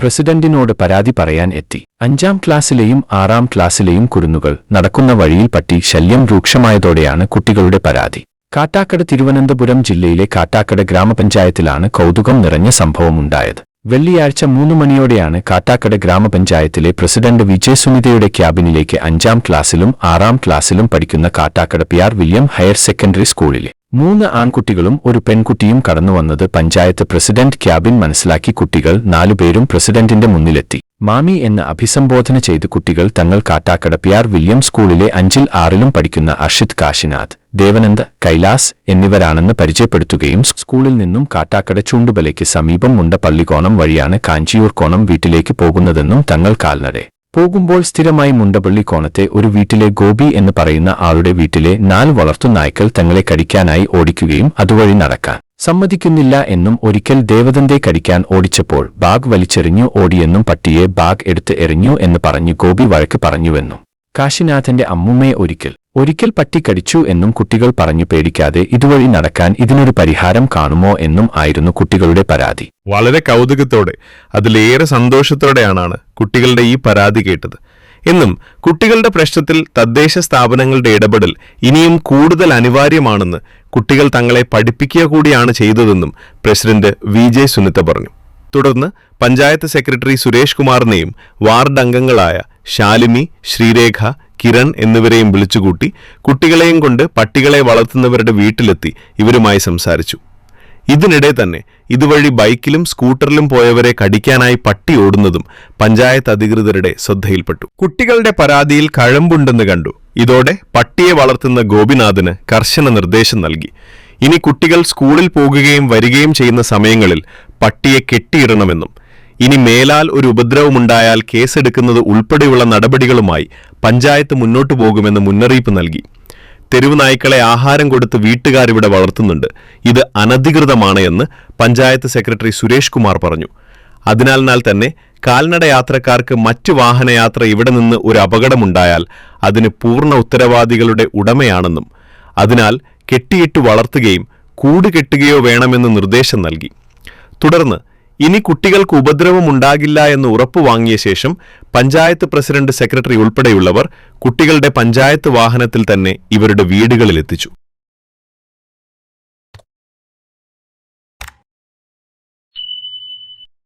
പ്രസിഡന്റിനോട് പരാതി പറയാൻ എത്തി. 5ാം ക്ലാസ്സിലെയും 6ാം ക്ലാസ്സിലെയും കുരുന്നുകൾ നടക്കുന്ന വഴിയിൽ പട്ടി ശല്യം രൂക്ഷമായതോടെയാണ് കുട്ടികളുടെ പരാതി. കാട്ടാക്കട തിരുവനന്തപുരം ജില്ലയിലെ കാട്ടാക്കട ഗ്രാമപഞ്ചായത്തിലാണ് കൗതുകം നിറഞ്ഞ സംഭവമുണ്ടായത്. വെള്ളിയാഴ്ച 3 മണിയോടെയാണ് കാട്ടാക്കട ഗ്രാമപഞ്ചായത്തിലെ പ്രസിഡന്റ് വിജയ് സുനിതയുടെ ക്യാബിനിലേക്ക് 5ാം ക്ലാസ്സിലും 6ാം ക്ലാസ്സിലും പഠിക്കുന്ന Kattakada PR William higher secondary സ്കൂളിലെ 3 ആൺകുട്ടികളും ഒരു പെൺകുട്ടിയും കടന്നുവന്നത് പഞ്ചായത്ത് പ്രസിഡന്റ് ക്യാബിൻ മനസ്സിലാക്കി കുട്ടികൾ 4 പേരും പ്രസിഡന്റിന്റെ മുന്നിലെത്തി. മാമി എന്ന് അഭിസംബോധന ചെയ്ത് കുട്ടികൾ തങ്ങൾ കാട്ടാക്കട PR വില്യം സ്കൂളിലെ 5ൽ 6ലും പഠിക്കുന്ന അർഷിത്, കാശിനാഥ്, ദേവനന്ദ, കൈലാസ് എന്നിവരാണെന്ന് പരിചയപ്പെടുത്തുകയും സ്കൂളിൽ നിന്നും കാട്ടാക്കട ചൂണ്ടുബലയ്ക്ക് സമീപം മുണ്ടപ്പള്ളിക്കോണം വഴിയാണ് കാഞ്ചിയൂർക്കോണം വീട്ടിലേക്ക് പോകുന്നതെന്നും തങ്ങൾ കാൽനട പോകുമ്പോൾ സ്ഥിരമായി മുണ്ടപ്പള്ളിക്കോണത്തെ ഒരു വീട്ടിലെ ഗോപി എന്ന് പറയുന്ന ആളുടെ വീട്ടിലെ 4 വളർത്തുനായ്ക്കൾ തങ്ങളെ കടിക്കാനായി ഓടിക്കുകയും അതുവഴി നടക്കാൻ സമ്മതിക്കുന്നില്ല എന്നും ഒരിക്കൽ ദേവദന്തയെ കടിക്കാൻ ഓടിച്ചപ്പോൾ ബാഗ് വലിച്ചെറിഞ്ഞു ഓടിയെന്നും പട്ടിയെ ബാഗ് എടുത്ത് എറിഞ്ഞു എന്ന് പറഞ്ഞ് ഗോപി വഴക്ക് പറഞ്ഞുവെന്നും കാശിനാഥന്റെ അമ്മുമ്മയെ ഒരിക്കൽ പട്ടി കടിച്ചു എന്നും കുട്ടികൾ പറഞ്ഞു. പേടിക്കാതെ ഇതുവഴി നടക്കാൻ ഇതിനൊരു പരിഹാരം കാണുമോ എന്നും ആയിരുന്നു കുട്ടികളുടെ പരാതി. വളരെ കൗതുകത്തോടെ, അതിലേറെ സന്തോഷത്തോടെയാണ് കുട്ടികളുടെ ഈ പരാതി കേട്ടത്. എന്നും കുട്ടികളുടെ പ്രശ്നത്തിൽ തദ്ദേശ സ്ഥാപനങ്ങളുടെ ഇടപെടൽ ഇനിയും കൂടുതൽ അനിവാര്യമാണെന്ന് കുട്ടികൾ തങ്ങളെ പഠിപ്പിക്കുക കൂടിയാണ് ചെയ്തതെന്നും പ്രസിഡന്റ് വിജയ് സുനിത പറഞ്ഞു. തുടർന്ന് പഞ്ചായത്ത് സെക്രട്ടറി സുരേഷ് കുമാറിനെയും വാർഡ് അംഗങ്ങളായ ശാലിനി, ശ്രീരേഖ, കിരൺ എന്നിവരെയും വിളിച്ചുകൂട്ടി കുട്ടികളെയും കൊണ്ട് പട്ടികളെ വളർത്തുന്നവരുടെ വീട്ടിലെത്തി ഇവരുമായി സംസാരിച്ചു. ഇതിനിടെ തന്നെ ഇതുവഴി ബൈക്കിലും സ്കൂട്ടറിലും പോയവരെ കടിക്കാനായി പട്ടി ഓടുന്നതും പഞ്ചായത്ത് അധികൃതരുടെ ശ്രദ്ധയിൽപ്പെട്ടു. കുട്ടികളുടെ പരാതിയിൽ കഴമ്പുണ്ടെന്ന് കണ്ടു. ഇതോടെ പട്ടിയെ വളർത്തുന്ന ഗോപിനാഥന് കർശന നിർദ്ദേശം നൽകി. ഇനി കുട്ടികൾ സ്കൂളിൽ പോകുകയും വരികയും ചെയ്യുന്ന സമയങ്ങളിൽ പട്ടിയെ കെട്ടിയിടണമെന്നും ഇനി മേലാൽ ഒരു ഉപദ്രവമുണ്ടായാൽ കേസെടുക്കുന്നത് ഉൾപ്പെടെയുള്ള നടപടികളുമായി പഞ്ചായത്ത് മുന്നോട്ടു പോകുമെന്ന് മുന്നറിയിപ്പ് നൽകി. തെരുവ് നായ്ക്കളെ ആഹാരം കൊടുത്ത് വീട്ടുകാരിവിടെ വളർത്തുന്നുണ്ട്. ഇത് അനധികൃതമാണ് എന്ന് പഞ്ചായത്ത് സെക്രട്ടറി സുരേഷ് കുമാർ പറഞ്ഞു. അതിനാൽ തന്നെ കാൽനട യാത്രക്കാർക്ക് മറ്റു വാഹനയാത്ര ഇവിടെ നിന്ന് ഒരു അപകടമുണ്ടായാൽ അതിന് പൂർണ്ണ ഉത്തരവാദികളുടെ ഉടമയാണെന്നും അതിനാൽ കെട്ടിയിട്ട് വളർത്തുകയും കൂട് കെട്ടുകയോ വേണമെന്ന് നിർദ്ദേശം നൽകി. തുടർന്ന് ഇനി കുട്ടികൾക്ക് ഉപദ്രവമുണ്ടാകില്ല എന്ന് ഉറപ്പുവാങ്ങിയ ശേഷം പഞ്ചായത്ത് പ്രസിഡന്റ്, സെക്രട്ടറി ഉൾപ്പെടെയുള്ളവർ കുട്ടികളുടെ പഞ്ചായത്ത് വാഹനത്തിൽ തന്നെ ഇവരുടെ വീടുകളിലെത്തിച്ചു.